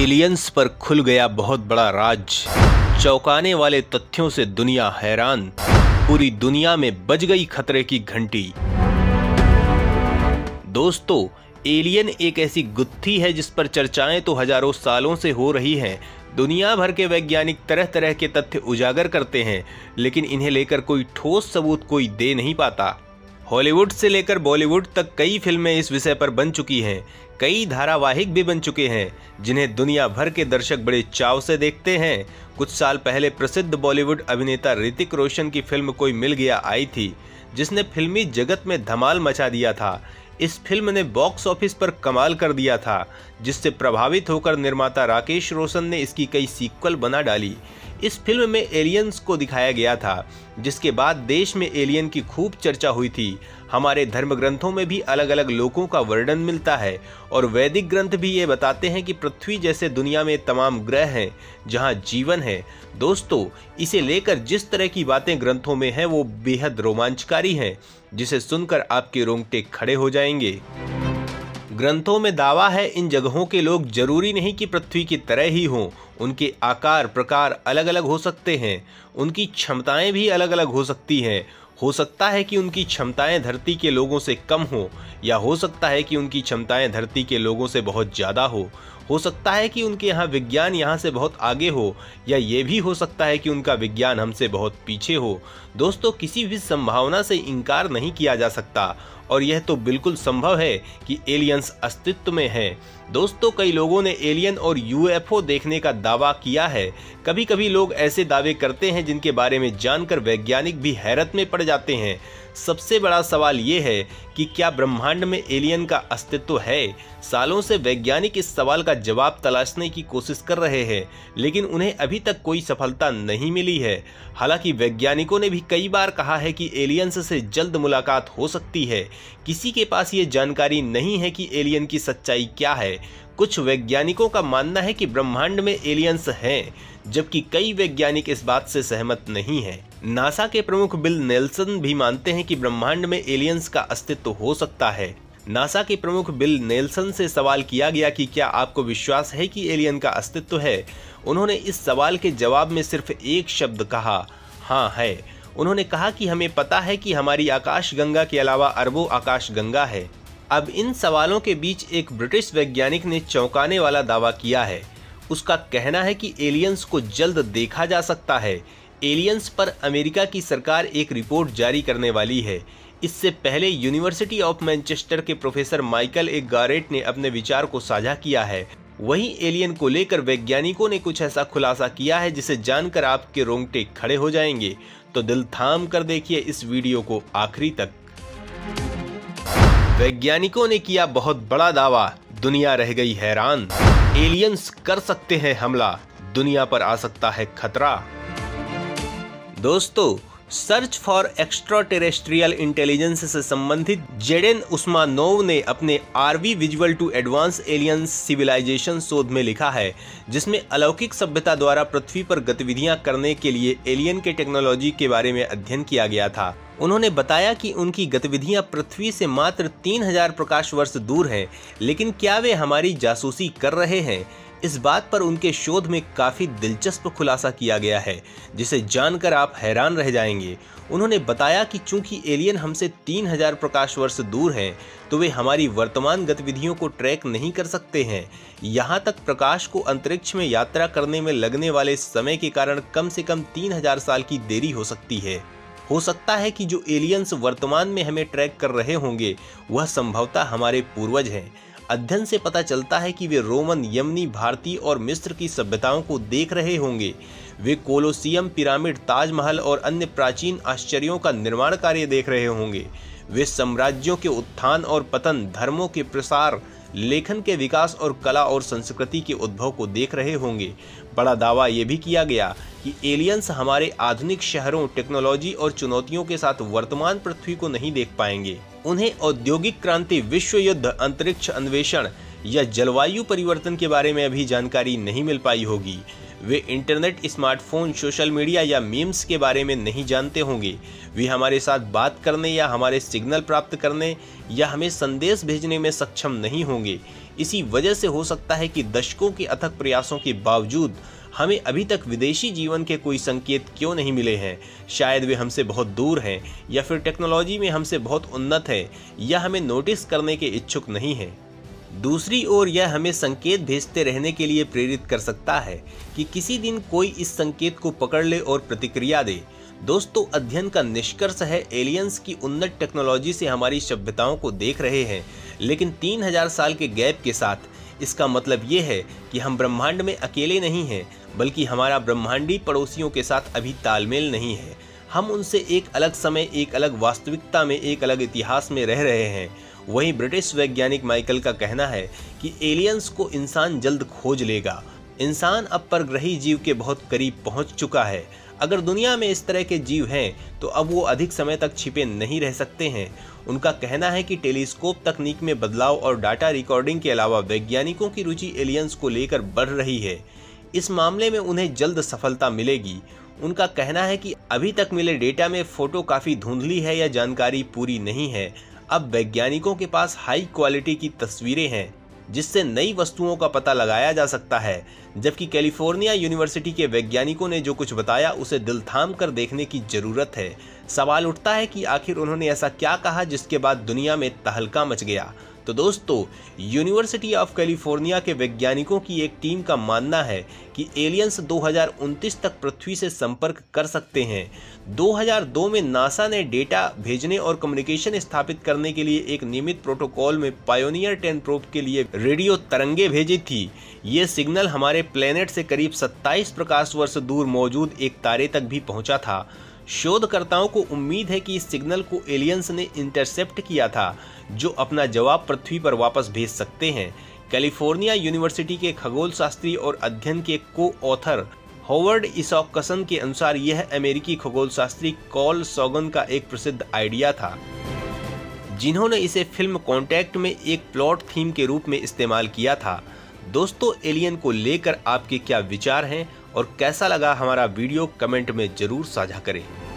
Aliens पर खुल गया बहुत बड़ा राज। चौंकाने वाले तथ्यों से दुनिया हैरान। पूरी दुनिया में बज गई खतरे की घंटी। दोस्तों, एलियन एक ऐसी गुत्थी है जिस पर चर्चाएं तो हजारों सालों से हो रही हैं। दुनिया भर के वैज्ञानिक तरह तरह के तथ्य उजागर करते हैं, लेकिन इन्हें लेकर कोई ठोस सबूत कोई दे नहीं पाता। हॉलीवुड से लेकर बॉलीवुड तक कई फिल्में इस विषय पर बन चुकी हैं। कई धारावाहिक भी बन चुके हैं जिन्हें दुनिया भर के दर्शक बड़े चाव से देखते हैं। कुछ साल पहले प्रसिद्ध बॉलीवुड अभिनेता ऋतिक रोशन की फिल्म कोई मिल गया आई थी, जिसने फिल्मी जगत में धमाल मचा दिया था। इस फिल्म ने बॉक्स ऑफिस पर कमाल कर दिया था, जिससे प्रभावित होकर निर्माता राकेश रोशन ने इसकी कई सीक्वल बना डाली। इस फिल्म में एलियंस को दिखाया गया था, जिसके बाद देश में एलियन की खूब चर्चा हुई थी। हमारे धर्म ग्रंथों में भी अलग अलग लोकों का वर्णन मिलता है और वैदिक ग्रंथ भी ये बताते हैं कि पृथ्वी जैसे दुनिया में तमाम ग्रह हैं जहां जीवन है। दोस्तों, इसे लेकर जिस तरह की बातें ग्रंथों में हैं वो बेहद रोमांचकारी हैं, जिसे सुनकर आपके रोंगटे खड़े हो जाएंगे। ग्रंथों में दावा है इन जगहों के लोग जरूरी नहीं कि पृथ्वी की तरह ही हों। उनके आकार प्रकार अलग अलग हो सकते हैं, उनकी क्षमताएं भी अलग अलग हो सकती हैं। हो सकता है कि उनकी क्षमताएं धरती के लोगों से कम हो, या हो सकता है कि उनकी क्षमताएं धरती के लोगों से बहुत ज़्यादा हो सकता है कि उनके यहाँ विज्ञान यहाँ से बहुत आगे हो, या ये भी हो सकता है कि उनका विज्ञान हमसे बहुत पीछे हो। दोस्तों, किसी भी संभावना से इनकार नहीं किया जा सकता, और यह तो बिल्कुल संभव है कि एलियंस अस्तित्व में हैं। दोस्तों, कई लोगों ने एलियन और यूएफओ देखने का दावा किया है। कभी कभी लोग ऐसे दावे करते हैं जिनके बारे में जानकर वैज्ञानिक भी हैरत में पड़ जाते हैं। सबसे बड़ा सवाल ये है कि क्या ब्रह्मांड में एलियन का अस्तित्व है? सालों से वैज्ञानिक इस सवाल का जवाब तलाशने की कोशिश कर रहे हैं, लेकिन उन्हें अभी तक कोई सफलता नहीं मिली है। हालांकि वैज्ञानिकों ने भी कई बार कहा है कि एलियंस से जल्द मुलाकात हो सकती है। किसी के पास ये जानकारी नहीं है कि एलियन की सच्चाई क्या है। कुछ वैज्ञानिकों का मानना है कि ब्रह्मांड में एलियंस हैं, जबकि कई वैज्ञानिक इस बात से सहमत नहीं हैं। नासा के प्रमुख बिल नेल्सन भी मानते हैं कि ब्रह्मांड में एलियंस का अस्तित्व हो सकता है। नासा के प्रमुख बिल नेल्सन से सवाल किया गया कि क्या आपको विश्वास है कि एलियन का अस्तित्व है? उन्होंने इस सवाल के जवाब में सिर्फ एक शब्द कहा, हाँ है। उन्होंने कहा कि हमें पता है कि हमारी आकाशगंगा के अलावा अरबों आकाशगंगा है। अब इन सवालों के बीच एक ब्रिटिश वैज्ञानिक ने चौंकाने वाला दावा किया है। उसका कहना है कि एलियंस को जल्द देखा जा सकता है। एलियंस पर अमेरिका की सरकार एक रिपोर्ट जारी करने वाली है। इससे पहले यूनिवर्सिटी ऑफ मैनचेस्टर के प्रोफेसर माइकल ए गारेट ने अपने विचार को साझा किया है। वहीं एलियन को लेकर वैज्ञानिकों ने कुछ ऐसा खुलासा किया है जिसे जानकर आपके रोंगटे खड़े हो जाएंगे। तो दिल थाम कर देखिए इस वीडियो को आखिरी तक। वैज्ञानिकों ने किया बहुत बड़ा दावा, दुनिया रह गई हैरान। एलियंस कर सकते हैं हमला, दुनिया पर आ सकता है खतरा। दोस्तों, search for extraterrestrial intelligence से संबंधित जेडेन उस्मानोव ने अपने RV visual to advanced aliens civilisation शोध में लिखा है, जिसमें अलौकिक सभ्यता द्वारा पृथ्वी पर गतिविधियां करने के लिए एलियन के टेक्नोलॉजी के बारे में अध्ययन किया गया था। उन्होंने बताया कि उनकी गतिविधियां पृथ्वी से मात्र 3000 प्रकाश वर्ष दूर हैं, लेकिन क्या वे हमारी जासूसी कर रहे हैं? इस बात पर उनके शोध में काफी दिलचस्प खुलासा किया गया है, जिसे जानकर आप हैरान रह जाएंगे। उन्होंने बताया कि चूंकि एलियन हमसे 3000 प्रकाश वर्ष दूर हैं, तो वे हमारी वर्तमान गतिविधियों को ट्रैक नहीं कर सकते हैं। यहाँ तक प्रकाश को अंतरिक्ष में यात्रा करने में लगने वाले समय के कारण कम से कम 3000 साल की देरी हो सकती है। हो सकता है कि जो एलियंस वर्तमान में हमें ट्रैक कर रहे होंगे वह संभवतः हमारे पूर्वज हैं। अध्ययन से पता चलता है कि वे रोमन, यमनी, भारतीय और मिस्र की सभ्यताओं को देख रहे होंगे। वे कोलोसियम, पिरामिड, ताजमहल और अन्य प्राचीन आश्चर्यों का निर्माण कार्य देख रहे होंगे। वे साम्राज्यों के उत्थान और पतन, धर्मों के प्रसार, लेखन के विकास और कला और संस्कृति के उद्भव को देख रहे होंगे। बड़ा दावा ये भी किया गया कि एलियंस हमारे आधुनिक शहरों, टेक्नोलॉजी और चुनौतियों के साथ वर्तमान पृथ्वी को नहीं देख पाएंगे। उन्हें औद्योगिक क्रांति, विश्व युद्ध, अंतरिक्ष अन्वेषण या जलवायु परिवर्तन के बारे में अभी जानकारी नहीं मिल पाई होगी। वे इंटरनेट, स्मार्टफोन, सोशल मीडिया या मीम्स के बारे में नहीं जानते होंगे। वे हमारे साथ बात करने या हमारे सिग्नल प्राप्त करने या हमें संदेश भेजने में सक्षम नहीं होंगे। इसी वजह से हो सकता है कि दशकों के अथक प्रयासों के बावजूद हमें अभी तक विदेशी जीवन के कोई संकेत क्यों नहीं मिले हैं। शायद वे हमसे बहुत दूर हैं, या फिर टेक्नोलॉजी में हमसे बहुत उन्नत है, या हमें नोटिस करने के इच्छुक नहीं हैं। दूसरी ओर यह हमें संकेत भेजते रहने के लिए प्रेरित कर सकता है कि किसी दिन कोई इस संकेत को पकड़ ले और प्रतिक्रिया दे। दोस्तों, अध्ययन का निष्कर्ष है एलियंस की उन्नत टेक्नोलॉजी से हमारी सभ्यताओं को देख रहे हैं, लेकिन 3000 साल के गैप के साथ। इसका मतलब ये है कि हम ब्रह्मांड में अकेले नहीं हैं, बल्कि हमारा ब्रह्मांडी पड़ोसियों के साथ अभी तालमेल नहीं है। हम उनसे एक अलग समय, एक अलग वास्तविकता में, एक अलग इतिहास में रह रहे हैं। वहीं ब्रिटिश वैज्ञानिक माइकल का कहना है कि एलियंस को इंसान जल्द खोज लेगा। इंसान अब परग्रही जीव के बहुत करीब पहुंच चुका है। अगर दुनिया में इस तरह के जीव हैं तो अब वो अधिक समय तक छिपे नहीं रह सकते हैं। उनका कहना है कि टेलीस्कोप तकनीक में बदलाव और डाटा रिकॉर्डिंग के अलावा वैज्ञानिकों की रुचि एलियंस को लेकर बढ़ रही है। इस मामले में उन्हें जल्द सफलता मिलेगी। उनका कहना है कि अभी तक मिले डेटा में फोटो काफ़ी धुंधली है या जानकारी पूरी नहीं है। अब वैज्ञानिकों के पास हाई क्वालिटी की तस्वीरें हैं जिससे नई वस्तुओं का पता लगाया जा सकता है। जबकि कैलिफोर्निया यूनिवर्सिटी के वैज्ञानिकों ने जो कुछ बताया उसे दिल थाम कर देखने की जरूरत है। सवाल उठता है कि आखिर उन्होंने ऐसा क्या कहा जिसके बाद दुनिया में तहलका मच गया। तो दोस्तों, यूनिवर्सिटी ऑफ कैलिफोर्निया के वैज्ञानिकों की एक टीम का मानना है कि एलियंस 2029 तक पृथ्वी से संपर्क कर सकते हैं। 2002 में नासा ने डेटा भेजने और कम्युनिकेशन स्थापित करने के लिए एक नियमित प्रोटोकॉल में पायोनियर 10 प्रोब के लिए रेडियो तरंगे भेजी थी। ये सिग्नल हमारे प्लेनेट से करीब 27 प्रकाश वर्ष दूर मौजूद एक तारे तक भी पहुंचा था। शोधकर्ताओं को उम्मीद है कि इस सिग्नल को एलियंस ने इंटरसेप्ट किया था, जो अपना जवाब पृथ्वी पर वापस भेज सकते हैं। कैलिफोर्निया यूनिवर्सिटी के खगोल शास्त्री और अध्ययन के को-ऑथर हॉवर्ड इसॉकसन के अनुसार यह अमेरिकी खगोल शास्त्री कार्ल सॉगन का एक प्रसिद्ध आइडिया था, जिन्होंने इसे फिल्म कॉन्टैक्ट में एक प्लॉट थीम के रूप में इस्तेमाल किया था। दोस्तों, एलियन को लेकर आपके क्या विचार हैं और कैसा लगा हमारा वीडियो, कमेंट में जरूर साझा करें।